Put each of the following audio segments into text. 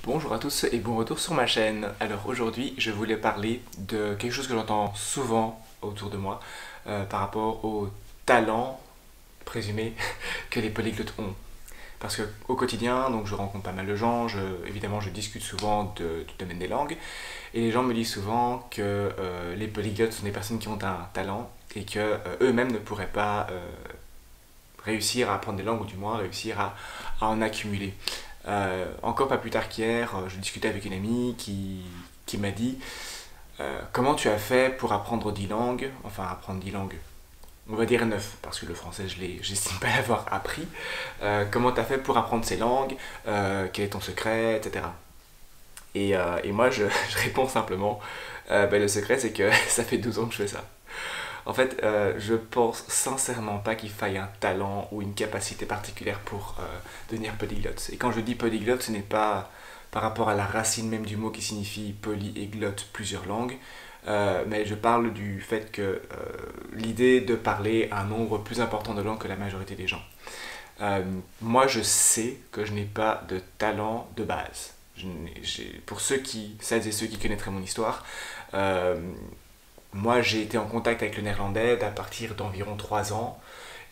Bonjour à tous et bon retour sur ma chaîne. Alors aujourd'hui, je voulais parler de quelque chose que j'entends souvent autour de moi par rapport au talent présumé que les polyglottes ont. Parce que au quotidien, donc je rencontre pas mal de gens, évidemment je discute souvent du domaine des langues et les gens me disent souvent que les polyglottes sont des personnes qui ont un talent et que eux-mêmes ne pourraient pas réussir à apprendre des langues ou du moins réussir à en accumuler. Encore pas plus tard qu'hier, je discutais avec une amie qui m'a dit comment tu as fait pour apprendre 10 langues, enfin apprendre 10 langues, on va dire 9 parce que le français j'estime pas l'avoir appris. Comment tu as fait pour apprendre ces langues, quel est ton secret, etc. Et moi je réponds simplement, le secret c'est que ça fait 12 ans que je fais ça. En fait, je pense sincèrement pas qu'il faille un talent ou une capacité particulière pour devenir polyglotte. Et quand je dis polyglotte, ce n'est pas par rapport à la racine même du mot qui signifie poly et glotte, plusieurs langues, mais je parle du fait que l'idée de parler un nombre plus important de langues que la majorité des gens. Euh, Moi, je sais que je n'ai pas de talent de base. Pour celles et ceux qui connaîtraient mon histoire, euh, moi, j'ai été en contact avec le néerlandais à partir d'environ 3 ans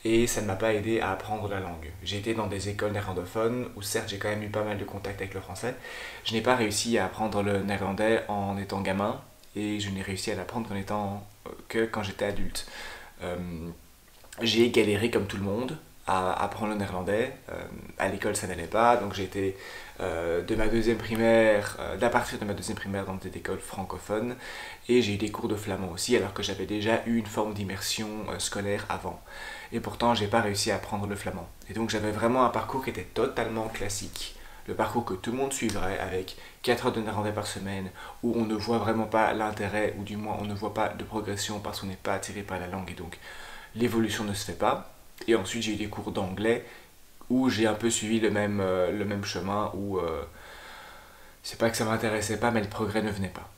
et ça ne m'a pas aidé à apprendre la langue. J'ai été dans des écoles néerlandophones où certes j'ai quand même eu pas mal de contact avec le français. Je n'ai pas réussi à apprendre le néerlandais en étant gamin et je n'ai réussi à l'apprendre que quand j'étais adulte. Euh, j'ai galéré comme tout le monde à apprendre le néerlandais. À l'école, ça n'allait pas, donc j'ai été d'à partir de ma deuxième primaire dans des écoles francophones, et j'ai eu des cours de flamand aussi, alors que j'avais déjà eu une forme d'immersion scolaire avant. Et pourtant, j'ai pas réussi à apprendre le flamand. Et donc, j'avais vraiment un parcours qui était totalement classique. Le parcours que tout le monde suivrait avec 4 heures de néerlandais par semaine, où on ne voit vraiment pas l'intérêt, ou du moins on ne voit pas de progression parce qu'on n'est pas attiré par la langue et donc l'évolution ne se fait pas. Et ensuite j'ai eu des cours d'anglais où j'ai un peu suivi le même chemin où c'est pas que ça m'intéressait pas mais le progrès ne venait pas.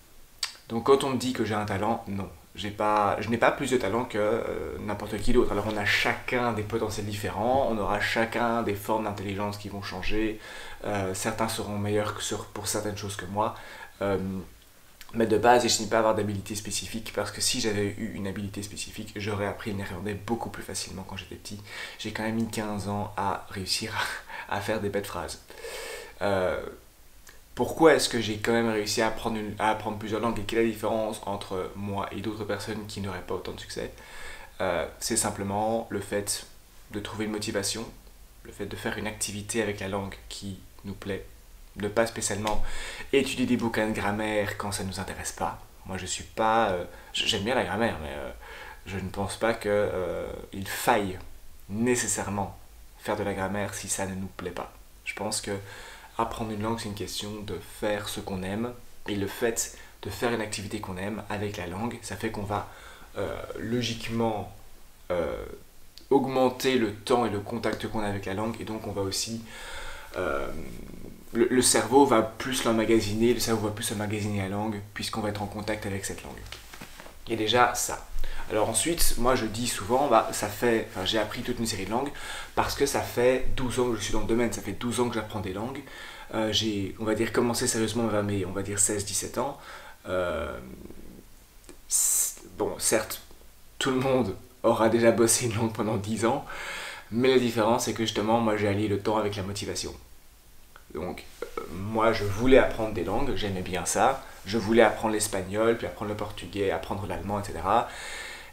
Donc quand on me dit que j'ai un talent, non. Je n'ai pas plus de talent que n'importe qui d'autre. Alors on a chacun des potentiels différents, on aura chacun des formes d'intelligence qui vont changer. Certains seront meilleurs pour certaines choses que moi. Euh, mais de base, je n'ai pas avoir d'habilité spécifique parce que si j'avais eu une habilité spécifique, j'aurais appris le néerlandais beaucoup plus facilement quand j'étais petit. J'ai quand même mis 15 ans à réussir à faire des belles phrases. Euh, Pourquoi est-ce que j'ai quand même réussi à apprendre plusieurs langues et quelle est la différence entre moi et d'autres personnes qui n'auraient pas autant de succès? C'est simplement le fait de trouver une motivation, le fait de faire une activité avec la langue qui nous plaît, de pas spécialement étudier des bouquins de grammaire quand ça ne nous intéresse pas. Moi, je suis pas. J'aime bien la grammaire, mais je ne pense pas qu'il faille nécessairement faire de la grammaire si ça ne nous plaît pas. Je pense que apprendre une langue, c'est une question de faire ce qu'on aime, et le fait de faire une activité qu'on aime avec la langue, ça fait qu'on va logiquement euh, augmenter le temps et le contact qu'on a avec la langue, et donc on va aussi euh, le cerveau va plus l'emmagasiner, le cerveau va plus emmagasiner la langue puisqu'on va être en contact avec cette langue. Et déjà ça. Alors ensuite, moi je dis souvent, j'ai appris toute une série de langues parce que ça fait 12 ans que je suis dans le domaine, ça fait 12 ans que j'apprends des langues. J'ai, on va dire, commencé sérieusement vers mes, on va dire, 16-17 ans. Euh, bon, certes, tout le monde aura déjà bossé une langue pendant 10 ans, mais la différence c'est que justement, moi j'ai allié le temps avec la motivation. Donc, moi, je voulais apprendre des langues, j'aimais bien ça. Je voulais apprendre l'espagnol, puis apprendre le portugais, apprendre l'allemand, etc.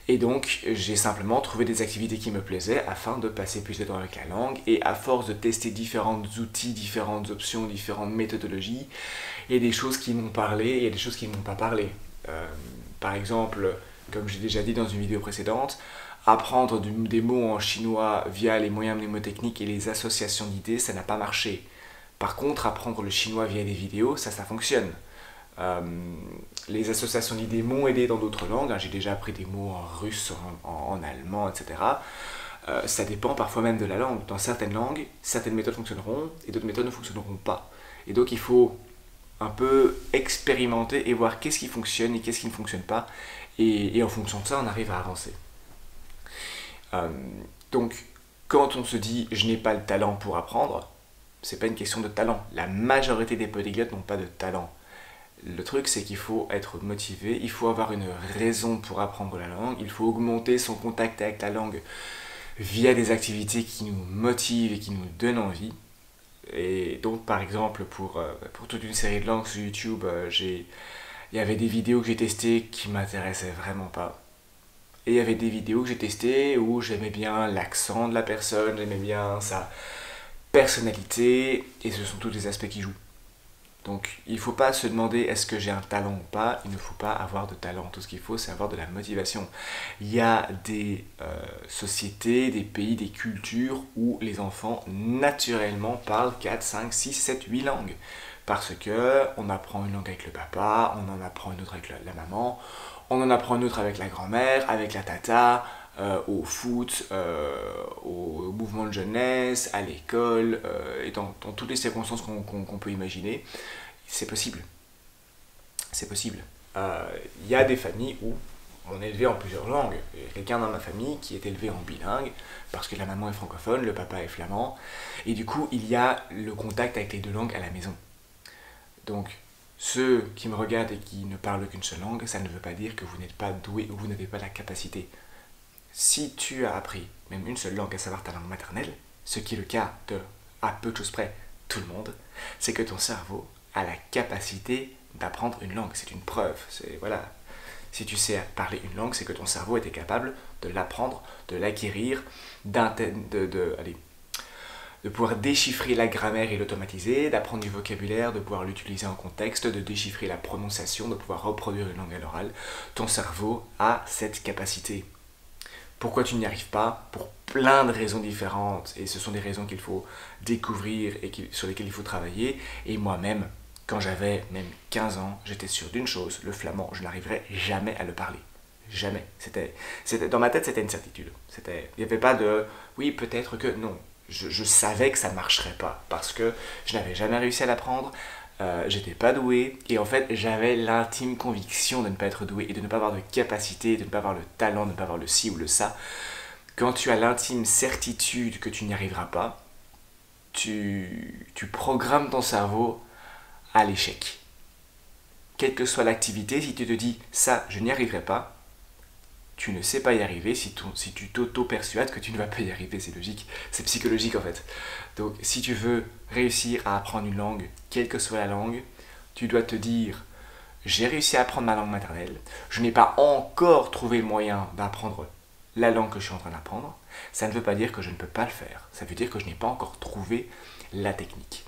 Et donc, j'ai simplement trouvé des activités qui me plaisaient afin de passer plus de temps avec la langue. Et à force de tester différents outils, différentes options, différentes méthodologies, il y a des choses qui m'ont parlé et il y a des choses qui ne m'ont pas parlé. Euh, Par exemple, comme j'ai déjà dit dans une vidéo précédente, apprendre des mots en chinois via les moyens mnémotechniques et les associations d'idées, ça n'a pas marché. Par contre, apprendre le chinois via des vidéos, ça fonctionne. Euh, les associations d'idées m'ont aidé dans d'autres langues. J'ai déjà appris des mots en russe, en allemand, etc. Ça dépend parfois même de la langue. Dans certaines langues, certaines méthodes fonctionneront et d'autres méthodes ne fonctionneront pas. Et donc il faut un peu expérimenter et voir qu'est-ce qui fonctionne et qu'est-ce qui ne fonctionne pas. Et en fonction de ça, on arrive à avancer. Euh, donc, quand on se dit je n'ai pas le talent pour apprendre, C'est pas une question de talent. La majorité des polyglottes n'ont pas de talent. Le truc, c'est qu'il faut être motivé, il faut avoir une raison pour apprendre la langue, il faut augmenter son contact avec la langue via des activités qui nous motivent et qui nous donnent envie. Et donc, par exemple, pour toute une série de langues sur YouTube, il y avait des vidéos que j'ai testées qui m'intéressaient vraiment pas. Et il y avait des vidéos que j'ai testées où j'aimais bien l'accent de la personne, j'aimais bien sa personnalité, et ce sont tous les aspects qui jouent. Donc il ne faut pas se demander est-ce que j'ai un talent ou pas, il ne faut pas avoir de talent. Tout ce qu'il faut, c'est avoir de la motivation. Il y a des sociétés, des pays, des cultures où les enfants naturellement parlent 4, 5, 6, 7, 8 langues. Parce que on apprend une langue avec le papa, on en apprend une autre avec la maman, on en apprend une autre avec la grand-mère, avec la tata, au foot, au mouvement de jeunesse, à l'école, et dans toutes les circonstances qu'on peut imaginer. C'est possible. C'est possible. Il y a des familles où on est élevé en plusieurs langues. Il y a quelqu'un dans ma famille qui est élevé en bilingue, parce que la maman est francophone, le papa est flamand, et du coup, il y a le contact avec les deux langues à la maison. Donc, ceux qui me regardent et qui ne parlent qu'une seule langue, ça ne veut pas dire que vous n'êtes pas doué ou vous n'avez pas la capacité. Si tu as appris même une seule langue, à savoir ta langue maternelle, ce qui est le cas de, à peu de choses près, tout le monde, c'est que ton cerveau a la capacité d'apprendre une langue. C'est une preuve. Voilà. Si tu sais parler une langue, c'est que ton cerveau était capable de l'apprendre, de l'acquérir, de pouvoir déchiffrer la grammaire et l'automatiser, d'apprendre du vocabulaire, de pouvoir l'utiliser en contexte, de déchiffrer la prononciation, de pouvoir reproduire une langue à l'oral. Ton cerveau a cette capacité. Pourquoi tu n'y arrives pas? Pour plein de raisons différentes, et ce sont des raisons qu'il faut découvrir et sur lesquelles il faut travailler. Et moi-même, quand j'avais même 15 ans, j'étais sûr d'une chose, le flamand, je n'arriverais jamais à le parler. Jamais. Dans ma tête, c'était une certitude. Il n'y avait pas de « oui, peut-être que… » Non, je savais que ça ne marcherait pas, parce que je n'avais jamais réussi à l'apprendre, j'étais pas doué, et en fait j'avais l'intime conviction de ne pas être doué et de ne pas avoir de capacité, de ne pas avoir le talent, de ne pas avoir le ci ou le ça. Quand tu as l'intime certitude que tu n'y arriveras pas, tu programmes ton cerveau à l'échec. Quelle que soit l'activité, si tu te dis ça je n'y arriverai pas, tu ne sais pas y arriver si tu t'auto-persuades que tu ne vas pas y arriver, c'est logique, c'est psychologique en fait. Donc si tu veux réussir à apprendre une langue, quelle que soit la langue, tu dois te dire j'ai réussi à apprendre ma langue maternelle, je n'ai pas encore trouvé le moyen d'apprendre la langue que je suis en train d'apprendre, ça ne veut pas dire que je ne peux pas le faire, ça veut dire que je n'ai pas encore trouvé la technique.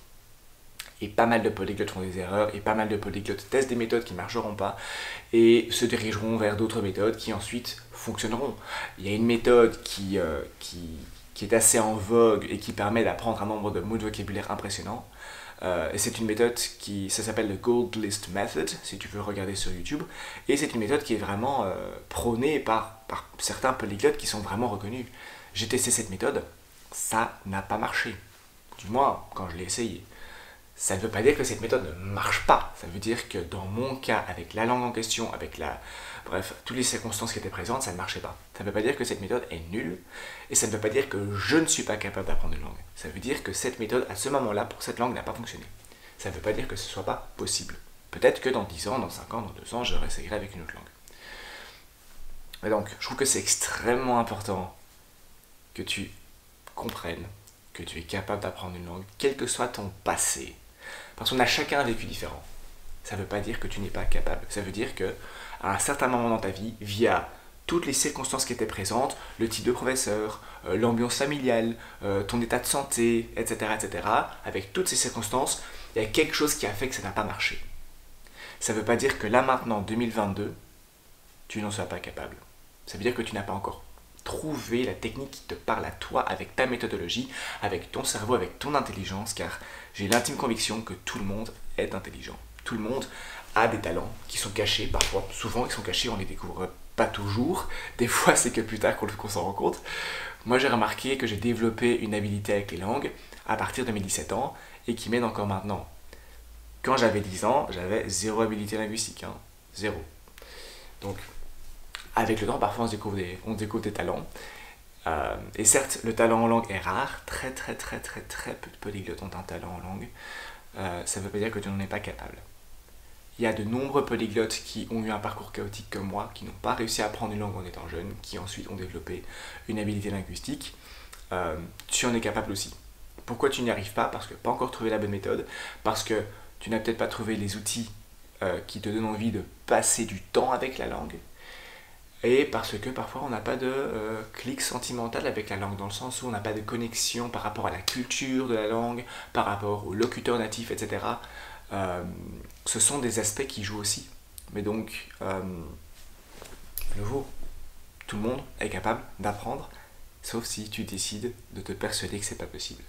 Et pas mal de polyglottes font des erreurs, et pas mal de polyglottes testent des méthodes qui ne marcheront pas, et se dirigeront vers d'autres méthodes qui ensuite fonctionneront. Il y a une méthode qui est assez en vogue et qui permet d'apprendre un nombre de mots de vocabulaire impressionnant. Et c'est une méthode ça s'appelle le Gold List Method, si tu veux regarder sur YouTube. Et c'est une méthode qui est vraiment prônée par certains polyglottes qui sont vraiment reconnus. J'ai testé cette méthode, ça n'a pas marché. Du moins, quand je l'ai essayé. Ça ne veut pas dire que cette méthode ne marche pas. Ça veut dire que dans mon cas, avec la langue en question, bref, toutes les circonstances qui étaient présentes, ça ne marchait pas. Ça ne veut pas dire que cette méthode est nulle, et ça ne veut pas dire que je ne suis pas capable d'apprendre une langue. Ça veut dire que cette méthode, à ce moment-là, pour cette langue, n'a pas fonctionné. Ça ne veut pas dire que ce ne soit pas possible. Peut-être que dans 10 ans, dans 5 ans, dans 2 ans, je réessayerai avec une autre langue. Mais donc, je trouve que c'est extrêmement important que tu comprennes que tu es capable d'apprendre une langue, quel que soit ton passé. Parce qu'on a chacun un vécu différent. Ça ne veut pas dire que tu n'es pas capable. Ça veut dire que à un certain moment dans ta vie, via toutes les circonstances qui étaient présentes, le type de professeur, l'ambiance familiale, ton état de santé, etc., etc., avec toutes ces circonstances, il y a quelque chose qui a fait que ça n'a pas marché. Ça ne veut pas dire que là maintenant, 2022, tu n'en sois pas capable. Ça veut dire que tu n'as pas encore trouvé la technique qui te parle à toi, avec ta méthodologie, avec ton cerveau, avec ton intelligence, car j'ai l'intime conviction que tout le monde est intelligent. Tout le monde a des talents qui sont cachés, parfois, souvent ils sont cachés, on ne les découvre pas toujours. Des fois, c'est que plus tard qu'on s'en rend compte. Moi, j'ai remarqué que j'ai développé une habilité avec les langues à partir de mes 17 ans et qui m'aide encore maintenant. Quand j'avais 10 ans, j'avais zéro habilité linguistique, zéro. Donc, avec le temps, parfois on découvre des talents. Et certes, le talent en langue est rare, très peu de polyglottes ont un talent en langue. Ça ne veut pas dire que tu n'en es pas capable. Il y a de nombreux polyglottes qui ont eu un parcours chaotique comme moi, qui n'ont pas réussi à apprendre une langue en étant jeunes, qui ensuite ont développé une habilité linguistique. Tu en es capable aussi. Pourquoi tu n'y arrives pas? Parce que tu n'as pas encore trouvé la bonne méthode, parce que tu n'as peut-être pas trouvé les outils qui te donnent envie de passer du temps avec la langue, et parce que parfois on n'a pas de clic sentimental avec la langue, dans le sens où on n'a pas de connexion par rapport à la culture de la langue, par rapport aux locuteurs natifs, etc. Ce sont des aspects qui jouent aussi. Mais donc, de nouveau, tout le monde est capable d'apprendre, sauf si tu décides de te persuader que c'est pas possible.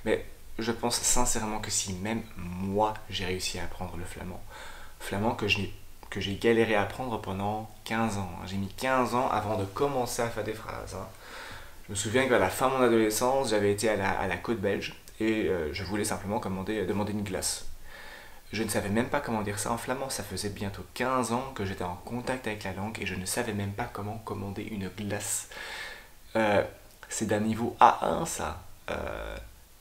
Mais je pense sincèrement que si même moi j'ai réussi à apprendre le flamand que j'ai galéré à apprendre pendant 15 ans. J'ai mis 15 ans avant de commencer à faire des phrases. Je me souviens qu'à la fin de mon adolescence, j'avais été à la côte belge et je voulais simplement demander une glace. Je ne savais même pas comment dire ça en flamand. Ça faisait bientôt 15 ans que j'étais en contact avec la langue et je ne savais même pas comment commander une glace. C'est d'un niveau A1 ça.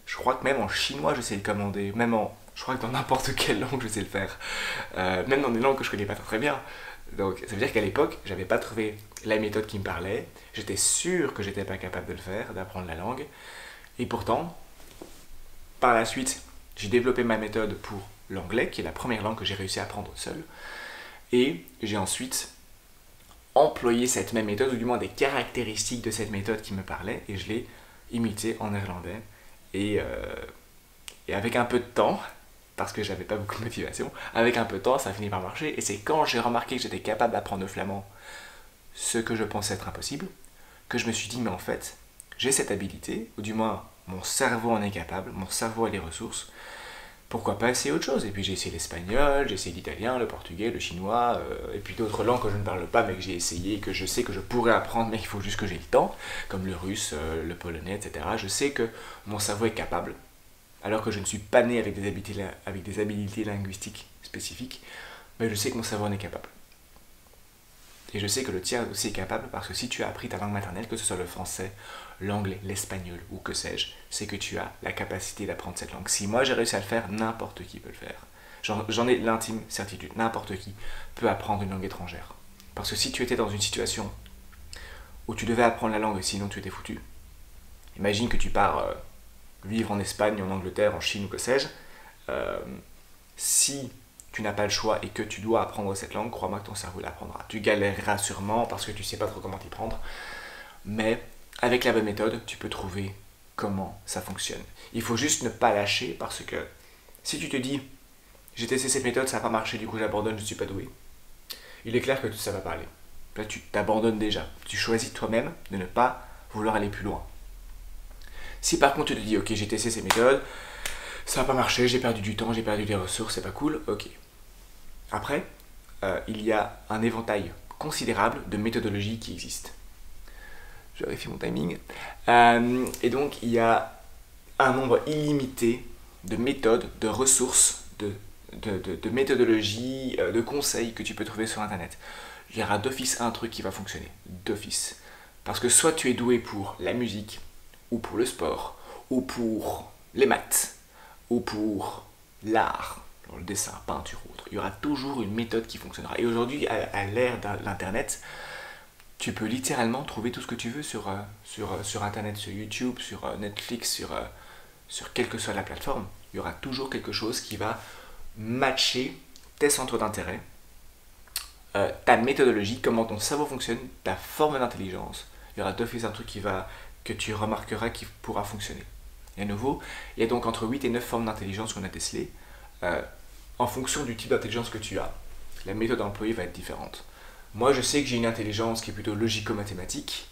Je crois que même en chinois je sais le commander. Je crois que dans n'importe quelle langue je sais le faire. Même dans des langues que je connais pas très bien. Donc ça veut dire qu'à l'époque, j'avais pas trouvé la méthode qui me parlait. J'étais sûr que j'étais pas capable de le faire, d'apprendre la langue. Et pourtant, par la suite, j'ai développé ma méthode pour l'anglais, qui est la première langue que j'ai réussi à apprendre seul. Et j'ai ensuite employé cette même méthode, ou du moins des caractéristiques de cette méthode qui me parlait, et je l'ai imité en néerlandais. Et avec un peu de temps, parce que j'avais pas beaucoup de motivation, avec un peu de temps, ça a fini par marcher. Et c'est quand j'ai remarqué que j'étais capable d'apprendre le flamand, ce que je pensais être impossible, que je me suis dit, mais en fait, j'ai cette habilité, ou du moins, mon cerveau en est capable, mon cerveau a les ressources, pourquoi pas essayer autre chose? Et puis j'ai essayé l'espagnol, j'ai essayé l'italien, le portugais, le chinois, et puis d'autres langues que je ne parle pas, mais que j'ai essayé, que je sais que je pourrais apprendre, mais il faut juste que j'ai le temps, comme le russe, le polonais, etc. Je sais que mon cerveau est capable, alors que je ne suis pas né avec des habilités linguistiques spécifiques, mais je sais que mon cerveau en est capable. Et je sais que le tien aussi est capable, parce que si tu as appris ta langue maternelle, que ce soit le français, l'anglais, l'espagnol ou que sais-je, c'est que tu as la capacité d'apprendre cette langue. Si moi j'ai réussi à le faire, n'importe qui peut le faire. J'en ai l'intime certitude, n'importe qui peut apprendre une langue étrangère. Parce que si tu étais dans une situation où tu devais apprendre la langue, sinon tu étais foutu, imagine que tu pars vivre en Espagne, en Angleterre, en Chine ou que sais-je, si tu n'as pas le choix et que tu dois apprendre cette langue, crois-moi que ton cerveau l'apprendra. Tu galéreras sûrement parce que tu ne sais pas trop comment t'y prendre, mais avec la bonne méthode, tu peux trouver comment ça fonctionne. Il faut juste ne pas lâcher, parce que si tu te dis j'ai testé cette méthode, ça n'a pas marché, du coup j'abandonne, je ne suis pas doué, il est clair que ça ne va pas aller. Là tu t'abandonnes déjà. Tu choisis toi-même de ne pas vouloir aller plus loin. Si par contre tu te dis ok, j'ai testé ces méthodes, ça n'a pas marché, j'ai perdu du temps, j'ai perdu des ressources, c'est pas cool, ok. Après, il y a un éventail considérable de méthodologies qui existent. Je vérifie mon timing. Et donc, il y a un nombre illimité de méthodes, de ressources, de méthodologies, de conseils que tu peux trouver sur Internet. Il y aura d'office un truc qui va fonctionner. D'office. Parce que soit tu es doué pour la musique, ou pour le sport, ou pour les maths, ou pour l'art, le dessin, peinture ou autre. Il y aura toujours une méthode qui fonctionnera. Et aujourd'hui, à l'ère de l'Internet, tu peux littéralement trouver tout ce que tu veux sur Internet, sur YouTube, sur Netflix, sur quelle que soit la plateforme. Il y aura toujours quelque chose qui va matcher tes centres d'intérêt, ta méthodologie, comment ton cerveau fonctionne, ta forme d'intelligence. Il y aura d'office un truc que tu remarqueras qui pourra fonctionner. Et à nouveau, il y a donc entre 8 et 9 formes d'intelligence qu'on a décelées. En fonction du type d'intelligence que tu as, la méthode employée va être différente. Moi, je sais que j'ai une intelligence qui est plutôt logico-mathématique.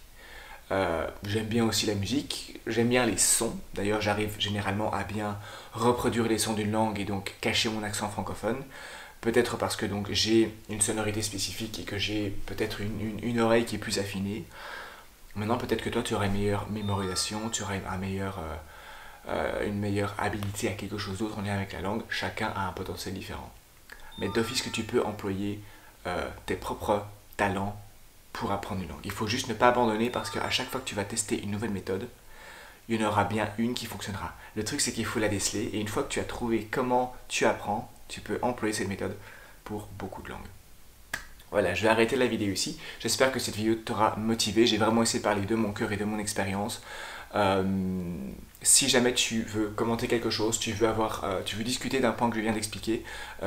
J'aime bien aussi la musique, j'aime bien les sons. D'ailleurs, j'arrive généralement à bien reproduire les sons d'une langue et donc cacher mon accent francophone. Peut-être parce que donc j'ai une sonorité spécifique et que j'ai peut-être une oreille qui est plus affinée. Maintenant, peut-être que toi, tu aurais une meilleure mémorisation, tu aurais une meilleure habilité à quelque chose d'autre en lien avec la langue. Chacun a un potentiel différent. Mais d'office que tu peux employer tes propres talents pour apprendre une langue. Il faut juste ne pas abandonner parce qu'à chaque fois que tu vas tester une nouvelle méthode, il y en aura bien une qui fonctionnera. Le truc, c'est qu'il faut la déceler et une fois que tu as trouvé comment tu apprends, tu peux employer cette méthode pour beaucoup de langues. Voilà, je vais arrêter la vidéo ici. J'espère que cette vidéo t'aura motivé. J'ai vraiment essayé de parler de mon cœur et de mon expérience. Si jamais tu veux commenter quelque chose, tu veux discuter d'un point que je viens d'expliquer,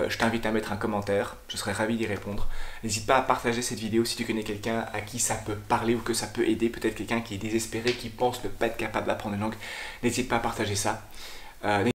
je t'invite à mettre un commentaire. Je serai ravi d'y répondre. N'hésite pas à partager cette vidéo si tu connais quelqu'un à qui ça peut parler ou que ça peut aider. Peut-être quelqu'un qui est désespéré, qui pense ne pas être capable d'apprendre une langue. N'hésite pas à partager ça.